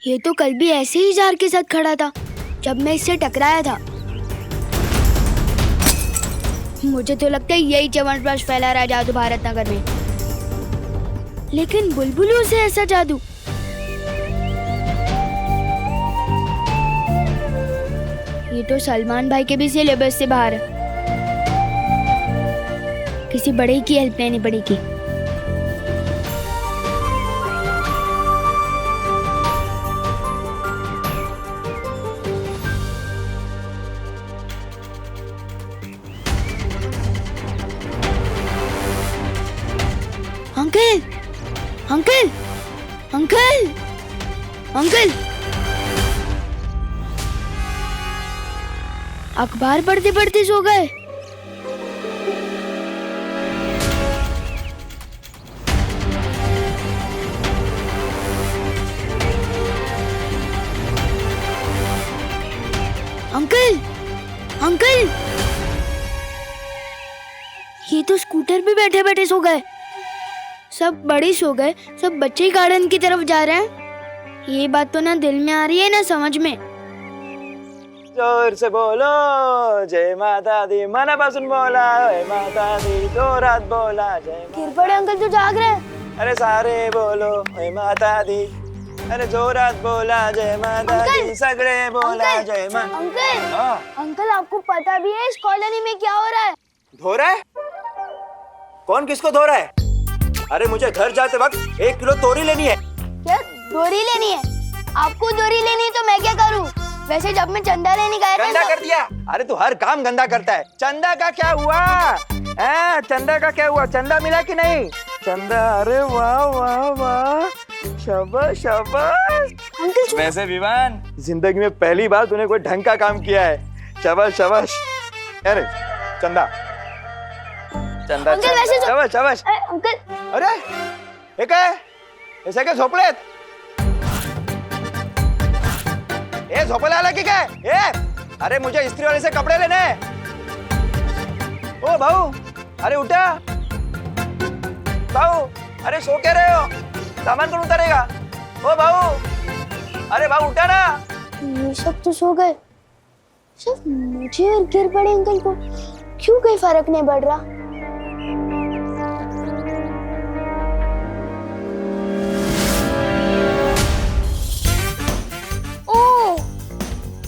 ये तो कल भी ऐसे ही जार के साथ खड़ा था जब मैं इससे टकराया था। मुझे तो लगता है यही च्यवनप्राश फैला रहा है जादू भारत नगर में। लेकिन बुलबुलों से ऐसा जादू? ये तो सलमान भाई के भी सिलेबस से बाहर है। किसी बड़े की हेल्प लेनी पड़ेगी। अंकल, अंकल, अंकल, अंकल, अखबार पढ़ते पढ़ते सो गए। अंकल, अंकल, ये तो स्कूटर पे बैठे बैठे सो गए। सब बड़े सो गए, सब बच्चे गार्डन की तरफ जा रहे हैं। ये बात तो ना दिल में आ रही है ना समझ में। जोर से बोलो जय माता दी, मनापासून बोला जय माता दी, जोरात बोला जय माता। किरपड़े अंकल तो जाग रहे हैं। अरे सारे बोलो जय माता दी, अरे जोरात बोला जय माता दी, सगळे बोला जय माता। अंकल, अंकल आपको पता भी है इस कॉलोनी में क्या हो रहा है? धो रहा है? कौन किसको धो रहा है? अरे मुझे घर जाते वक्त 1 किलो तोरी लेनी है। क्या दोरी लेनी है? आपको दोरी लेनी है तो मैं क्या करूं? वैसे जब मैं चंदा लेने गया था गंदा कर दिया। अरे तू हर काम गंदा करता है। चंदा का क्या हुआ? चंदा का क्या हुआ? चंदा मिला कि नहीं? चंदा, अरे वाह वाह वाह, शाबाश शाबाश। अंकल वैसे विवान, जिंदगी में पहली बार तूने कोई ढंग का काम किया है। शाबाश शाबाश। अरे चंदा, चंदा, अंकल वैसे शाबाश शाबाश। अंकल, अरे हे काय? हे सगळे झोपलेत? ए झोपायला आला की काय? अरे मुझे इस्त्री वाले से कपड़े लेने हैं। ओ भाऊ, अरे उठा भाऊ, अरे सो क्या रहे हो? सामान कौन उतारेगा? ओ भाऊ, अरे भाऊ उठा ना। ये सब तो सो गए, सिर्फ मुझे और गिर पड़े अंकल को क्यों कोई फर्क नहीं पड़ रहा?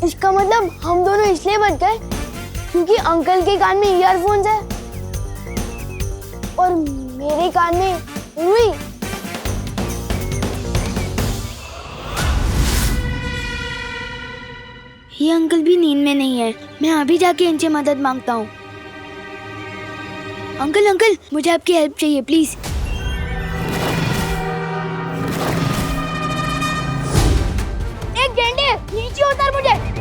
इसका मतलब हम दोनों इसलिए बच गए क्योंकि अंकल के कान में ईयरफोन्स है और मेरे कान में रुई। ये अंकल भी नींद में नहीं है। मैं अभी जाके इनसे मदद मांगता हूँ। अंकल, अंकल, मुझे आपकी हेल्प चाहिए प्लीज। एक गेंडे, नीचे उतार मुझे।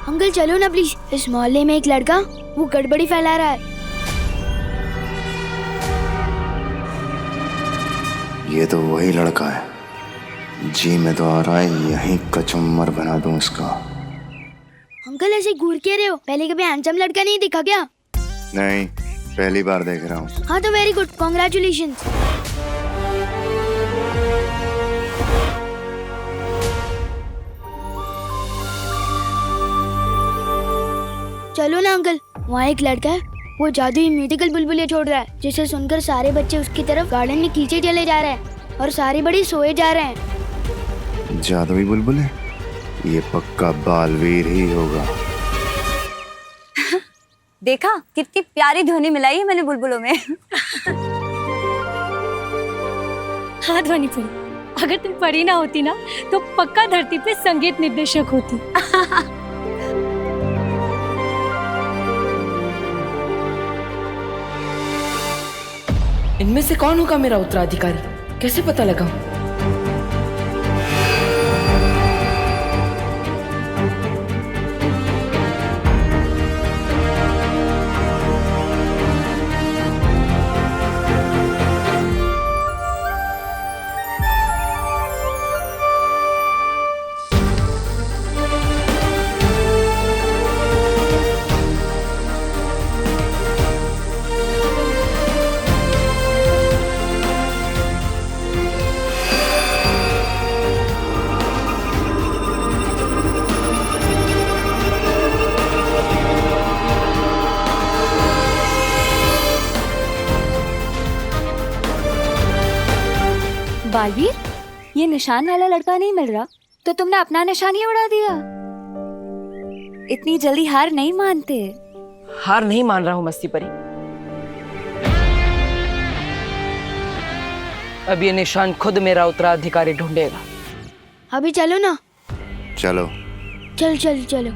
अंकल चलो ना प्लीज। इस मोहल्ले में एक लड़का वो गड़बड़ी फैला रहा है। ये तो वही लड़का है। जी मैं तो आ रहा है यहीं कचुम्बर बना दूं इसका। अंकल ऐसे घूर के रहे हो? पहले कभी हैंडसम लड़का नहीं दिखा क्या? नहीं, पहली बार देख रहा हूँ। हाँ तो वेरी गुड, कॉन्ग्रेचुलेशंस। चलो ना अंकल, वहाँ एक लड़का है, वो जादुई म्यूजिकल बुलबुले छोड़ रहा है जिसे सुनकर सारे बच्चे उसकी तरफ गार्डन में खींचे चले जा रहे हैं और सारे बड़े सोए जा रहे हैं। जादुई बुलबुले? ये पक्का बालवीर ही होगा। देखा कितनी प्यारी ध्वनि मिलाई है मैंने बुलबुलों में। हाँ ध्वनि पुरी, अगर तुम परी ना होती ना तो पक्का धरती पे संगीत निर्देशक होती। इनमें से कौन होगा मेरा उत्तराधिकारी? कैसे पता लगा? बालवीर, ये निशान वाला लड़का नहीं मिल रहा तो तुमने अपना निशान ही उड़ा दिया। इतनी जल्दी हार नहीं मानते। हार नहीं मान रहा हूँ मस्ती परी। अब ये निशान खुद मेरा उत्तराधिकारी ढूंढेगा। अभी चलो ना। चलो। चल चल चलो।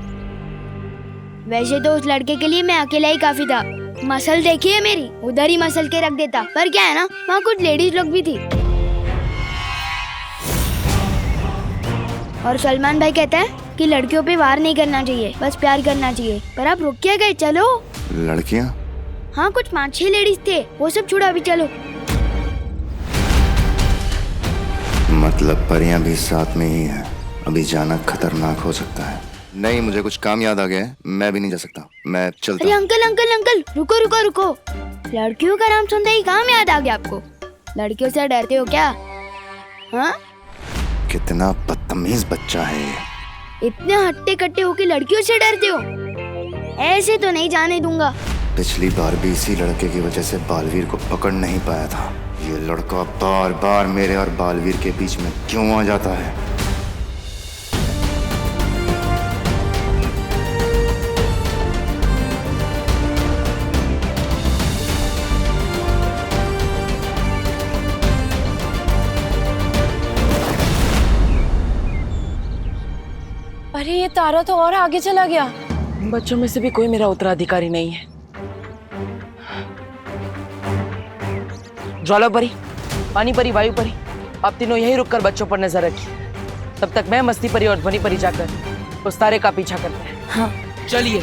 वैसे तो उस लड़के के लिए मैं अकेला ही काफी था। मसल देखी है मेरी, उधर ही मसल के रख देता। पर क्या है ना, वहाँ कुछ लेडीज लोग भी थी। और सलमान भाई कहता है कि लड़कियों पे वार नहीं करना चाहिए, बस प्यार करना चाहिए। पर आप रुक क्या गए, चलो। लड़कियां? हाँ, कुछ 5-6 लेडीज थे, वो सब छोड़ो, अभी चलो। मतलब परियां भी साथ में ही है। अभी जाना खतरनाक हो सकता है। नहीं, मुझे कुछ काम याद आ गया है, मैं भी नहीं जा सकता, मैं चलता अरे हूँ। अंकल अंकल अंकल, रुको रुको रुको। लड़कियों का नाम सुनते ही काम याद आ गया आपको? लड़कियों से डरते हो क्या? हाँ, कितना बदतमीज बच्चा है ये। इतने हट्टे कट्टे हो कि लड़कियों से डरते हो? ऐसे तो नहीं जाने दूंगा। पिछली बार भी इसी लड़के की वजह से बालवीर को पकड़ नहीं पाया था। ये लड़का बार बार मेरे और बालवीर के बीच में क्यों आ जाता है? अरे ये तारा तो और आगे चला गया। बच्चों में से भी कोई मेरा उत्तराधिकारी नहीं है। ज्वाला परी, पानी परी, वायु परी, आप तीनों यही रुककर बच्चों पर नजर रखिए। तब तक मैं मस्ती परी और ध्वनि परी जाकर उस तारे का पीछा करते हैं। हाँ। चलिए।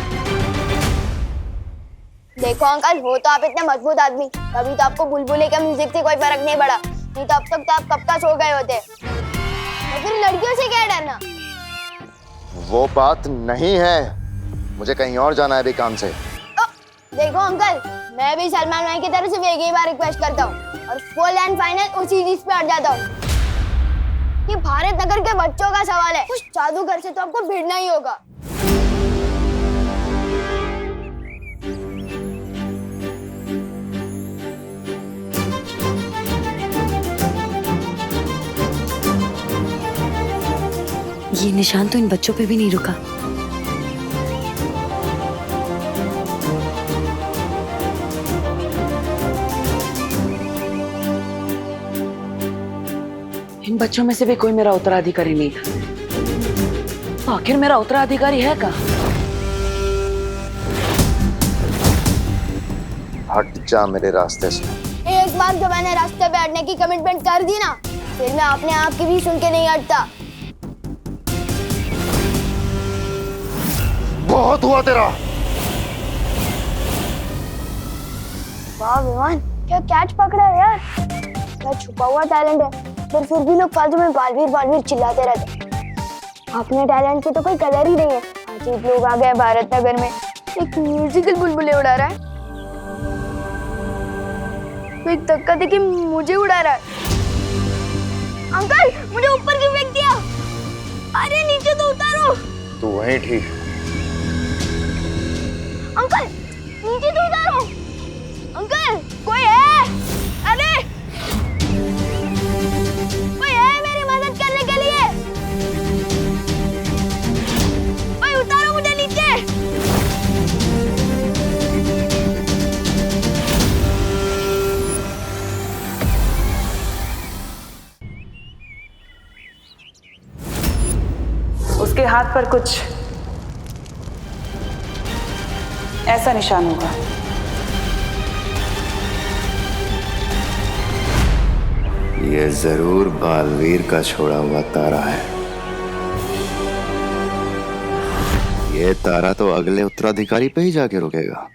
देखो अंकल, हो तो आप इतने मजबूत आदमी, कभी तो आपको बुलबुले का म्यूजिक से कोई फर्क नहीं पड़ा। नहीं तो अब तक तो आप कब का सो गए होते। तो फिर लड़कियों से क्या डरना? वो बात नहीं है, मुझे कहीं और जाना है अभी काम से। देखो अंकल, मैं भी सलमान भाई की तरफ से एक ही बार रिक्वेस्ट करता हूँ और फुल एंड फाइनल उसी चीज पे अड़ जाता हूँ कि भारत नगर के बच्चों का सवाल है। उस जादूगर से तो आपको भिड़ना ही होगा। ये निशान तो इन बच्चों पे भी नहीं रुका। इन बच्चों में से भी कोई मेरा उत्तराधिकारी नहीं था। आखिर मेरा उत्तराधिकारी है कहाँ? हट जा मेरे रास्ते से। एक बार जो मैंने रास्ते पे अड़ने की कमिटमेंट कर दी ना, फिर मैं अपने आप की भी सुन के नहीं हटता। बहुत हुआ तेरा। वाह विमान, क्या कैच पकड़ा है यार। क्या छुपा हुआ टैलेंट है, पर फिर भी लोग फालतू में बालवीर बालवीर चिल्लाते रहते। अपने टैलेंट की तो कोई कदर ही नहीं है। अजीब लोग आ गए भारत नगर में, एक म्यूजिकल बुलबुले उड़ा रहा है, तो एक धक्का देके मुझे उड़ा रहा है। अंकल, मुझे ऊपर क्यों फेंक दिया? अरे नीचे तो उतारो। तू वहीं ठीक। अंकल, नीचे तो उतारो। अंकल, कोई है? अरे कोई है मेरी मदद करने के लिए? कोई उतारो मुझे नीचे। उसके हाथ पर कुछ ऐसा निशान होगा। ये जरूर बालवीर का छोड़ा हुआ तारा है। ये तारा तो अगले उत्तराधिकारी पे ही जाके रुकेगा।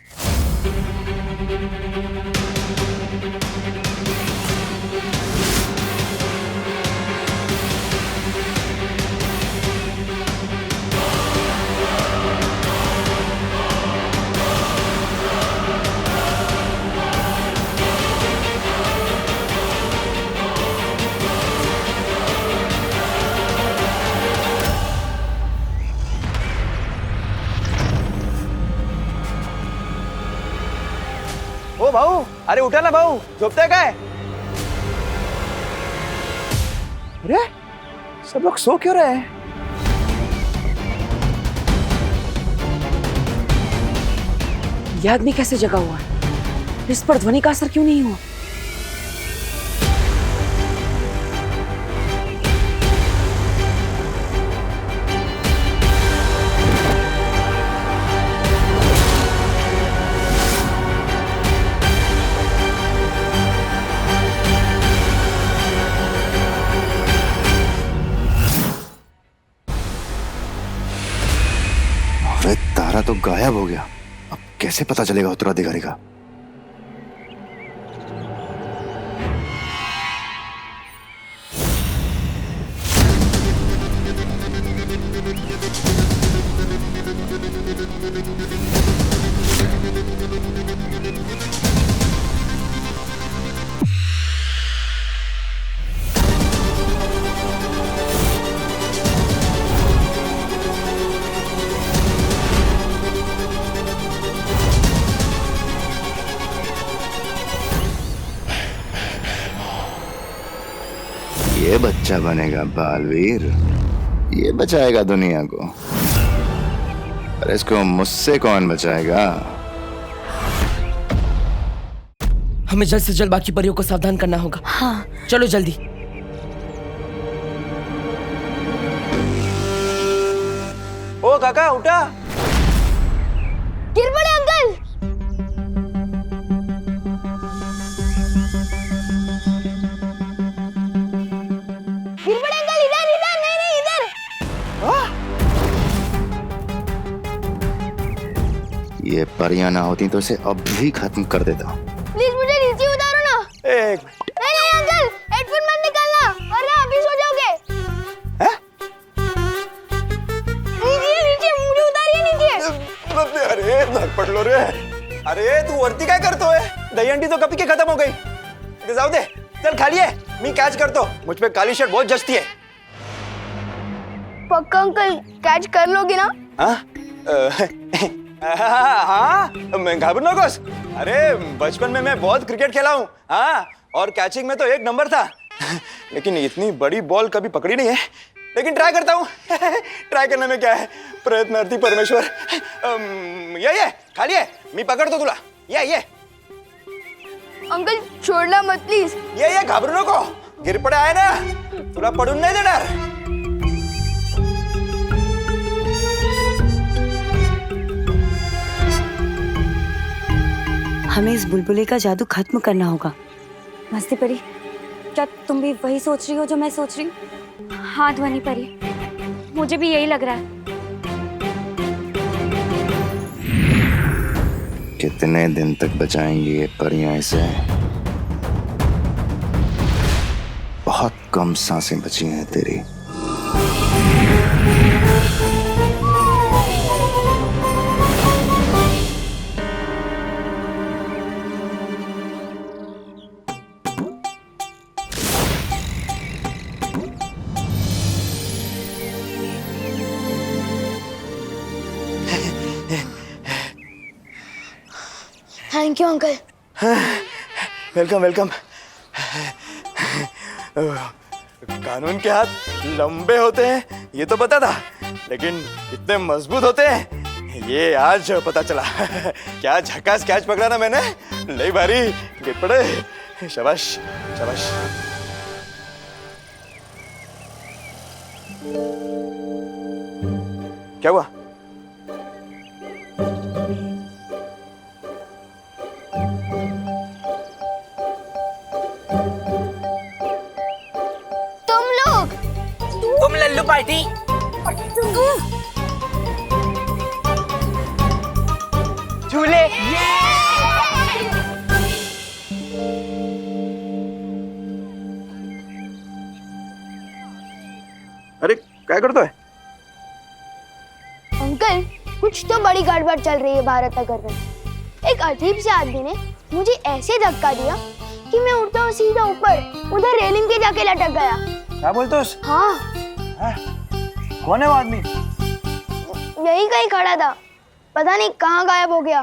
ओ भाऊ, अरे उठा ना भाऊ, झोपते काय? अरे सब लोग सो क्यों रहे हैं? ये आदमी कैसे जगा हुआ है? इस पर ध्वनि का असर क्यों नहीं हुआ? अरे तारा तो गायब हो गया। अब कैसे पता चलेगा उत्तराधिकारी का? ये बच्चा बनेगा बालवीर, ये बचाएगा दुनिया को। पर इसको मुझसे कौन बचाएगा? हमें जल्द से जल्द बाकी परियों को सावधान करना होगा। हाँ। चलो जल्दी। ओ काका उठा। गिर पड़े अंकल। गिर पड़े अंकल, इधर इधर, नहीं इधर। ये परियां ना होती तो इसे अब भी खत्म कर देता। प्लीज मुझे नीचे उतारो ना। एक नहीं अंकल, हेडफोन मत निकालना वरना अभी सो जाओगे। नीचे नीचे, मुझे उतारिए नीचे। अरे धक पड़ लो रे। अरे तू वरती काय करतोय? दहीहंडी तो कभी के खत्म हो गई। ते जाऊ दे, चल खाली है, मी कैच करतो। मुझ पे काली शर्ट बहुत जचती है। पक्का अंकल कैच कर लोगे ना? हाँ, मैं घाबर नकोस। अरे बचपन में मैं बहुत क्रिकेट खेला हूँ। हाँ, और कैचिंग में तो एक नंबर था। लेकिन इतनी बड़ी बॉल कभी पकड़ी नहीं है। लेकिन ट्राई करता हूँ। ट्राई करने में क्या है, प्रयत्नार्थी परमेश्वर। ये खाली है, मी पकड़तो तुला। ये अंकल छोड़ना मत प्लीज। ये घाबरू नको, गिर पडे आहे ना, तुला पडून नाही देणार। हमें इस बुलबुले का जादू खत्म करना होगा। मस्ती परी, क्या तुम भी वही सोच रही हो जो मैं सोच रही हूँ? हाँ ध्वनि परी, मुझे भी यही लग रहा है। कितने दिन तक बचाएंगी ये परियां इसे? बहुत कम सांसें बची हैं तेरी। Thank you uncle. Welcome welcome. कानून के हाथ लंबे होते हैं ये तो पता था, लेकिन इतने मजबूत होते हैं ये आज पता चला। क्या झकास कैच पकड़ा ना मैंने, लई भारी। गिर पड़े, शाबाश शाबाश। क्या हुआ? तुम लल्लू पार्टी। झूले। अरे क्या करता है? अंकल कुछ तो बड़ी गड़बड़ चल रही है भारत नगर में। एक अजीब से आदमी ने मुझे ऐसे धक्का दिया कि मैं उड़ता हुआ सीधा ऊपर उधर रेलिंग के जाके लटक गया। क्या बोलते हो? हाँ, कौन है वो आदमी? यही कहीं खड़ा था, पता नहीं कहाँ गायब हो गया।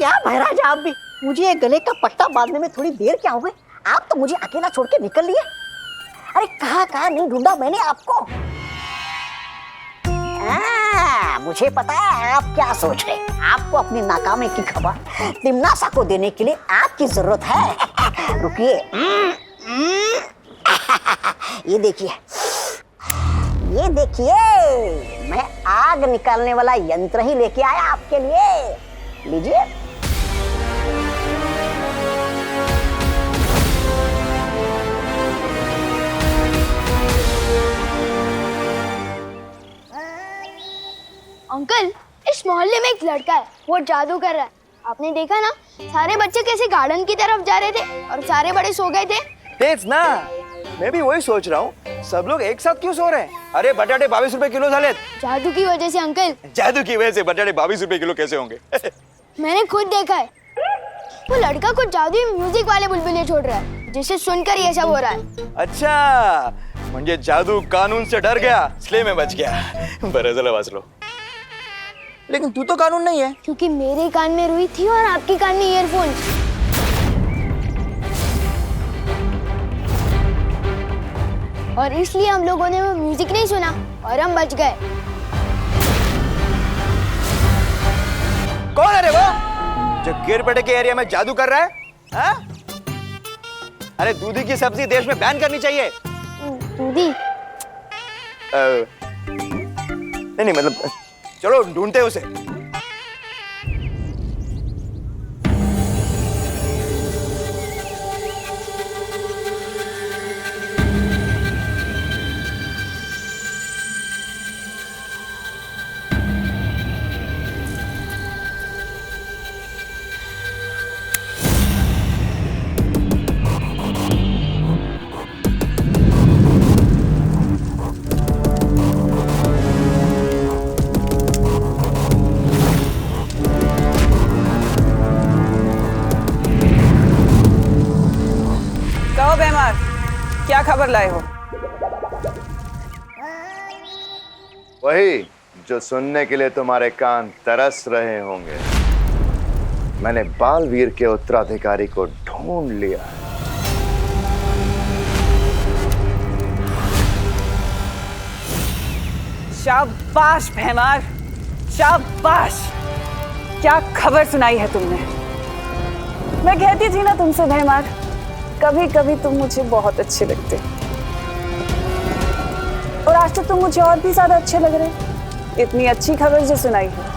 क्या महाराज आप भी, मुझे ये गले का पट्टा बांधने में थोड़ी देर क्या हो गई? आप तो मुझे अकेला छोड़ के निकल लिए। अरे कहाँ नहीं ढूंढा मैंने आपको। मुझे पता है आप क्या सोच रहे हैं। आपको अपनी नाकामी की खबर तिमनासा को देने के लिए आपकी जरूरत है। रुकिए, ये देखिए, ये देखिए, मैं आग निकालने वाला यंत्र ही लेके आया आपके लिए। लीजिए। अंकल, इस मोहल्ले में एक लड़का है, वो जादू कर रहा है। आपने देखा ना, सारे बच्चे कैसे गार्डन की तरफ जा रहे थे और सारे बड़े सो गए थे। तेज ना, मैं भी वही सोच रहा हूँ, सब लोग एक साथ क्यों सो रहे हैं? अरे बटाटे 22 रुपए किलो झाले। जादू की वजह से अंकल। जादू की वजह से बटाटे 22 रुपए किलो कैसे होंगे? मैंने खुद देखा है, वो लड़का कुछ जादुई म्यूजिक वाले बुलबुले छोड़ रहा है, जिसे सुनकर ये सब हो रहा है। अच्छा, म्हणजे जादू कानून से डर गया, इसलिए मैं बच गया। बरं झालं वाचलो। लेकिन तू तो कानून नहीं है। क्योंकि मेरे कान में रुई थी और आपके कान में ईयरफोन्स। और इसलिए हम लोगों ने वो म्यूजिक नहीं सुना और हम बच गए। कौन है रे वो जो गिरपेटे के एरिया में जादू कर रहा है? हा? अरे दूधी की सब्जी देश में बैन करनी चाहिए। दूधी? नहीं मतलब चलो ढूंढते उसे। क्या खबर लाए हो? वही जो सुनने के लिए तुम्हारे कान तरस रहे होंगे। मैंने बालवीर के उत्तराधिकारी को ढूंढ लिया है। शाबाश भैमार, शाबाश। क्या खबर सुनाई है तुमने? मैं कहती थी ना तुमसे भैमार, कभी कभी तुम मुझे बहुत अच्छे लगते, और आज तो तुम मुझे और भी ज्यादा अच्छे लग रहे। इतनी अच्छी खबर जो सुनाई है।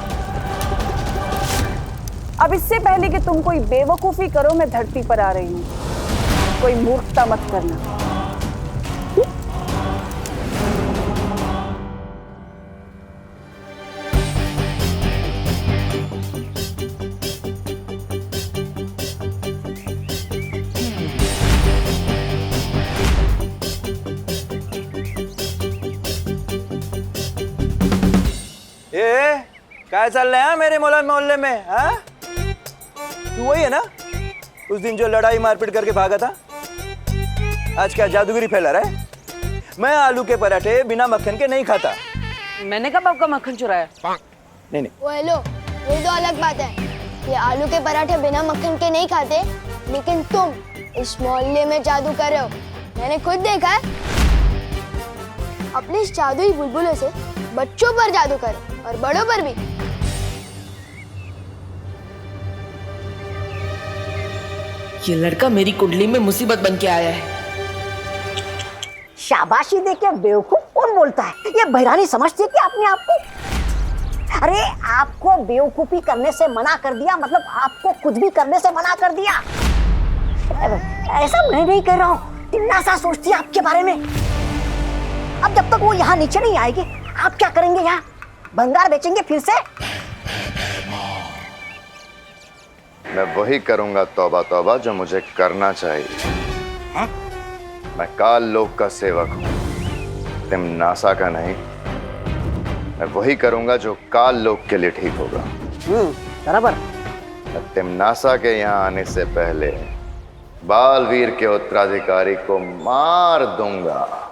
अब इससे पहले कि तुम कोई बेवकूफी करो, मैं धरती पर आ रही हूँ। कोई मूर्खता मत करना। क्या चल रहा है मेरे मोहल्ले में? हाँ? तू वही है ना उस दिन जो लड़ाई मारपीट करके भागा था? आज क्या जादूगरी फैला रहा है? मैं आलू के पराठे बिना मक्खन के नहीं खाता। मैंने कब आपका मक्खन चुराया? नहीं। वो हेलो, ये तो अलग बात है। ये आलू के पराठे बिना मक्खन के नहीं खाते, लेकिन तुम इस मोहल्ले में जादू कर रहे हो। मैंने खुद देखा है। अपने इस जादुई बुलबुलों से बच्चों पर जादू करो और बड़ों पर भी। ये लड़का मेरी कुंडली में मुसीबत बन के आया है। शाबाशी देके बेवकूफ कौन बोलता है? ये बहरानी समझती है कि अपने आप को। अरे आपको बेवकूफी करने से मना कर दिया, मतलब आपको कुछ भी करने से मना कर दिया। ऐसा मैं नहीं कह रहा हूँ, तिमनासा सोचती है आपके बारे में। अब जब तक वो यहाँ नीचे नहीं आएगी, आप क्या करेंगे? यहाँ भंगार बेचेंगे फिर से? मैं वही करूंगा तौबा तौबा जो मुझे करना चाहिए। है? मैं काल लोक का सेवक हूँ, तिमनासा का नहीं। मैं वही करूंगा जो काल लोक के लिए ठीक होगा। बराबर। मैं तिमनासा के यहाँ आने से पहले बालवीर के उत्तराधिकारी को मार दूंगा।